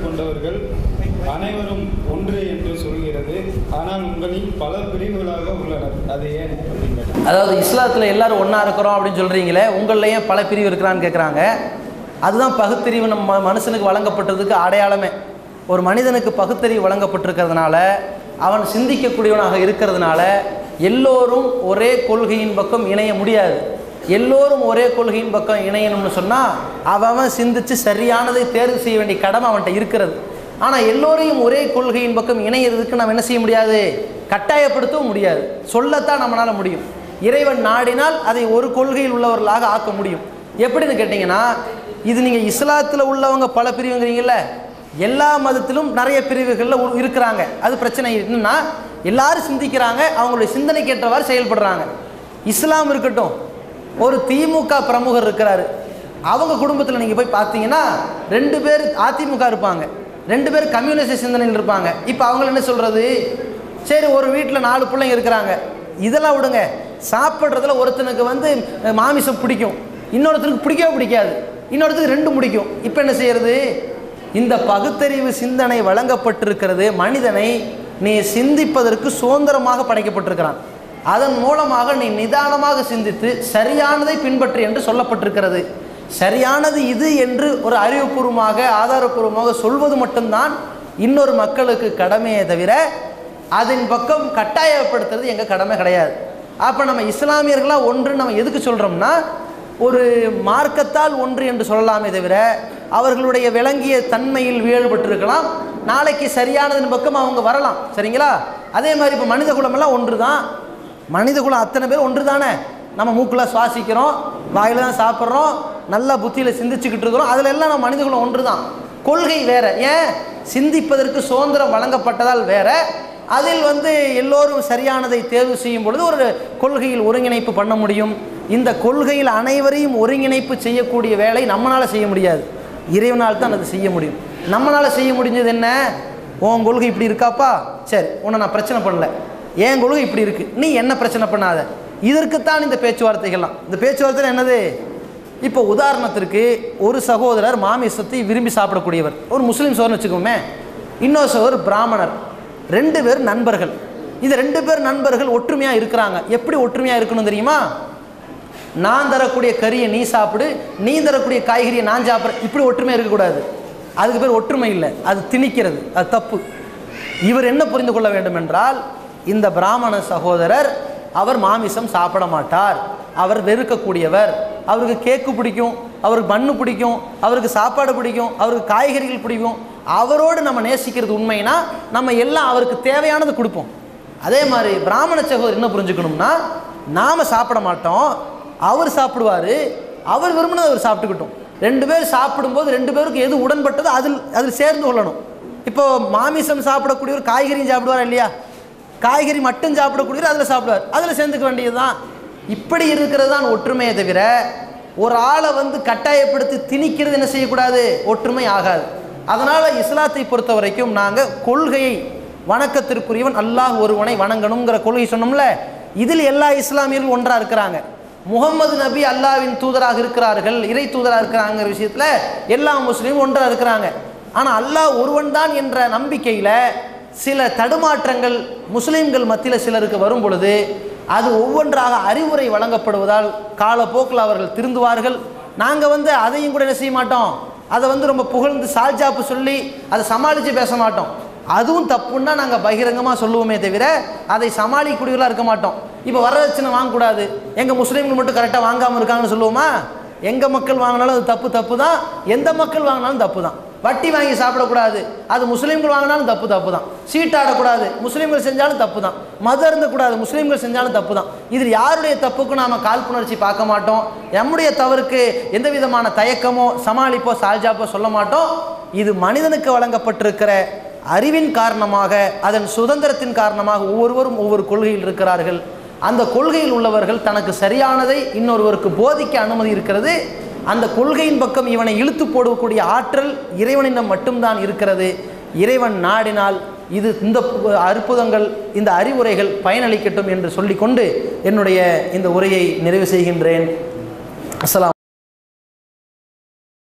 கொண்டவர்கள் அனைவரும் ஒன்று என்று சொல்கிறது. ஆனால் உங்களில் பல பிரிவுகளாக உள்ளனர், அது ஏன் அப்படின்னு? அதாவது இஸ்லாத்தில் எல்லாரும் ஒன்றா இருக்கிறோம் அப்படின்னு சொல்கிறீங்களே, உங்கள்லையே பல பிரிவு இருக்கிறான்னு கேட்குறாங்க. அதுதான் பகுத்தறிவு நம்ம மனுஷனுக்கு வழங்கப்பட்டதுக்கு அடையாளமே. ஒரு மனிதனுக்கு பகுத்தறிவு வழங்கப்பட்டிருக்கிறதுனால, அவன் சிந்திக்கக்கூடியவனாக இருக்கிறதுனால எல்லோரும் ஒரே கொள்கையின் பக்கம் இணைய முடியாது. எல்லோரும் ஒரே கொள்கையின் பக்கம் இணையணும்னு சொன்னால் அவன் சிந்தித்து சரியானதை தேர்வு செய்ய வேண்டிய கடமை அவன்கிட்ட இருக்கிறது. ஆனால் எல்லோரையும் ஒரே கொள்கையின் பக்கம் இணையிறதுக்கு நம்ம என்ன செய்ய முடியாது? கட்டாயப்படுத்தவும் முடியாது. சொல்லத்தான் நம்மளால் முடியும். இறைவன் நாடினால் அதை ஒரு கொள்கையில் உள்ளவர்களாக ஆக்க முடியும். எப்படின்னு கேட்டிங்கன்னா, இது நீங்கள் இஸ்லாத்தில் உள்ளவங்க பல பிரிவுங்கிறீங்கள, எல்லா மதத்திலும் நிறைய பிரிவுகளில் இருக்கிறாங்க. அது பிரச்சனை என்னன்னா, எல்லாரும் சிந்திக்கிறாங்க, அவங்களுடைய சிந்தனைக்கு ஏற்றவாறு செயல்படுறாங்க. இஸ்லாம் இருக்கட்டும், ஒரு திமுக பிரமுகர் இருக்கிறாரு, அவங்க குடும்பத்தில் நீங்கள் போய் பார்த்தீங்கன்னா 2 பேர் அதிமுக இருப்பாங்க, 2 பேர் கம்யூனிஸ்ட் சிந்தனையில் இருப்பாங்க. இப்போ அவங்க என்ன சொல்கிறது? சரி, ஒரு வீட்டில் 4 பிள்ளைங்க இருக்கிறாங்க, இதெல்லாம் விடுங்க, சாப்பிட்றதுல ஒருத்தனுக்கு மாமிசம் பிடிக்கும், இன்னொருத்தனுக்கு பிடிக்கவே பிடிக்காது, இன்னொருத்தருக்கு 2 பிடிக்கும். இப்போ என்ன செய்யறது? இந்த பகுத்தறிவு சிந்தனை வழங்கப்பட்டிருக்கிறது. மனிதனை நீ சிந்திப்பதற்கு சுதந்திரமாக படைக்கப்பட்டிருக்கிறான். அதன் மூலமாக நீ நிதானமாக சிந்தித்து சரியானதை பின்பற்று என்று சொல்லப்பட்டிருக்கிறது. சரியானது இது என்று ஒரு அறிவுபூர்வமாக ஆதாரபூர்வமாக சொல்வது மட்டும்தான் இன்னொரு மக்களுக்கு கடமையே தவிர அதன் பக்கம் கட்டாயப்படுத்துறது எங்கள் கடமை கிடையாது. அப்போ நம்ம இஸ்லாமியர்களாக ஒன்று நம்ம எதுக்கு சொல்கிறோம்னா, ஒரு மார்க்கத்தால் ஒன்று என்று சொல்லலாமே தவிர அவர்களுடைய விளங்கிய தன்மையில் வேறுபட்டிருக்கலாம். நாளைக்கு சரியானதன் பக்கம் அவங்க வரலாம். சரிங்களா? அதே மாதிரி இப்போ மனித குலமெல்லாம் ஒன்று தான். மனித குலம் அத்தனை பேர் ஒன்று தானே. நம்ம மூக்கில் சுவாசிக்கிறோம், வாயில் தான் சாப்பிட்றோம், நல்லா புத்தியில் சிந்திச்சுக்கிட்டு இருக்கிறோம். அதில் எல்லாம் நம்ம மனித குலம் ஒன்று தான். கொள்கை வேறு. ஏன்? சிந்திப்பதற்கு சுதந்திரம் வழங்கப்பட்டதால் வேறு. அதில் எல்லோரும் சரியானதை தேர்வு செய்யும் பொழுது ஒரு கொள்கையில் ஒருங்கிணைப்பு பண்ண முடியும். இந்த கொள்கையில் அனைவரையும் ஒருங்கிணைப்பு செய்யக்கூடிய வேலை நம்மளால் செய்ய முடியாது, இறைவனால் தான் அது செய்ய முடியும். நம்மளால் செய்ய முடிஞ்சது என்ன? உன் கொள்கை இப்படி இருக்காப்பா, சரி, உன்னை நான் பிரச்சனை பண்ணல, என் கொள்கை இப்படி இருக்குது, நீ என்ன பிரச்சனை பண்ணாத. இதற்குத்தான் இந்த பேச்சுவார்த்தைகள்லாம். இந்த பேச்சுவார்த்தை என்னது? இப்போ உதாரணத்திற்கு ஒரு சகோதரர் மாமிசத்தை விரும்பி சாப்பிடக்கூடியவர், ஒரு முஸ்லீம் சகோதரன் வச்சுக்கோமே, இன்னொரு சகோதரர் பிராமணர், 2 பேர் நண்பர்கள். இந்த 2 பேர் நண்பர்கள் ஒற்றுமையாக இருக்கிறாங்க. எப்படி ஒற்றுமையாக இருக்கணும் தெரியுமா? நான் தரக்கூடிய கறியை நீ சாப்பிடு, நீ தரக்கூடிய காய்கறியை நான் சாப்பிட்றேன், இப்படி ஒற்றுமையாக இருக்கக்கூடாது. அதுக்கு பேர் ஒற்றுமை இல்லை, அது திணிக்கிறது, அது தப்பு. இவர் என்ன புரிந்து கொள்ள வேண்டும் என்றால், இந்த பிராமண சகோதரர் அவர் மாமிசம் சாப்பிட மாட்டார், அவர் வெறுக்கக்கூடியவர், அவருக்கு கேக்கு பிடிக்கும், அவருக்கு மண்ணு பிடிக்கும், அவருக்கு சாப்பாடு பிடிக்கும், அவருக்கு காய்கறிகள் பிடிக்கும். அவரோடு நம்ம நேசிக்கிறது உண்மைனா நம்ம எல்லாம் அவருக்கு தேவையானது கொடுப்போம். அதே மாதிரி பிராமண சகோதரர் என்ன புரிஞ்சுக்கணும்னா, நாம் சாப்பிட மாட்டோம், அவர் சாப்பிடுவார், அவர் விரும்பினது அவர் சாப்பிட்டுக்கிட்டோம். 2 பேர் சாப்பிடும்போது 2 பேருக்கு எது உடன்பட்டதோ அதில் சேர்ந்து கொள்ளணும். இப்போ மாமிசம் சாப்பிடக்கூடியவர் காய்கறியும் சாப்பிடுவார் இல்லையா? காய்கறி மட்டும் சாப்பிடக்கூடியவர் அதில் சாப்பிடுவார், அதில் சேர்ந்துக்க வேண்டியது தான். இப்படி இருக்கிறது தான் ஒற்றுமையை தவிர ஒரு ஆளை கட்டாயப்படுத்தி திணிக்கிறது என்ன செய்யக்கூடாது, ஒற்றுமை ஆகாது. அதனால் இஸ்லாத்தை பொறுத்த வரைக்கும் நாங்கள் கொள்கையை, வணக்கத்திற்குரியவன் அல்லாஹ் ஒருவனை வணங்கணுங்கிற கொள்கை சொன்னோம்ல, இதில் எல்லா இஸ்லாமியர்களும் ஒன்றாக இருக்கிறாங்க. முகமது நபி அல்லாஹ்வின் தூதராக இருக்கிறார்கள், இறை தூதராக இருக்கிறாங்கிற விஷயத்தில் எல்லா முஸ்லீமும் ஒன்றாக இருக்கிறாங்க. ஆனால் அல்லாஹ் ஒருவன் தான் என்ற நம்பிக்கையில் சில தடுமாற்றங்கள் முஸ்லீம்கள் மத்தியில் சிலருக்கு வரும் பொழுது அது ஒவ்வொன்றாக அறிவுரை வழங்கப்படுவதால் காலப்போக்கில் அவர்கள் திருந்துவார்கள். நாங்கள் அதையும் கூட என்ன செய்ய மாட்டோம், அதை ரொம்ப புகழ்ந்து சால்ஜாப்பு சொல்லி அதை சமாளித்து பேச மாட்டோம். அதுவும் தப்புன்னா நாங்கள் பகிரங்கமாக சொல்லுவோமே தவிர அதை சமாளிக்கூடியவர்களாக இருக்க மாட்டோம். இப்போ வரதட்சணை வாங்கக்கூடாது, எங்கள் முஸ்லீம்கள் மட்டும் கரெக்டாக வாங்காமல் இருக்காங்கன்னு சொல்லுவோமா? எங்கள் மக்கள் வாங்கினாலும் அது தப்பு தான், எந்த மக்கள் வாங்கினாலும் தப்பு தான். வட்டி வாங்கி சாப்பிடக்கூடாது, அது முஸ்லீம்கள் வாங்கினாலும் தப்பு தான். சீட்டாடக்கூடாது, முஸ்லீம்கள் செஞ்சாலும் தப்பு தான். மது அருந்தக்கூடாது, முஸ்லீம்கள் செஞ்சாலும் தப்பு தான். இதில் யாருடைய தப்புக்கும் நாம் காழ்ப்புணர்ச்சி பார்க்க மாட்டோம். நம்முடைய தவறுக்கு எந்த விதமான தயக்கமோ சமாளிப்போ சால்ஜாப்போ சொல்ல மாட்டோம். இது மனிதனுக்கு வழங்கப்பட்டிருக்கிற அறிவின் காரணமாக, அதன் சுதந்திரத்தின் காரணமாக ஒவ்வொருவரும் ஒவ்வொரு கொள்கையில் இருக்கிறார்கள். அந்த கொள்கையில் உள்ளவர்கள் தனக்கு சரியானதை இன்னொருவருக்கு போதிக்க அனுமதி இருக்கிறது. அந்த கொள்கையின் பக்கம் இவனை இழுத்து போடக்கூடிய ஆற்றல் இறைவனிடம் மட்டும்தான் இருக்கிறது. இறைவன் நாடினால் இந்த அற்புதங்கள், இந்த அறிவுரைகள் பயனளிக்கட்டும் என்று சொல்லிக்கொண்டு என்னுடைய இந்த உரையை நிறைவு செய்கின்றேன். அஸ்ஸலாம்.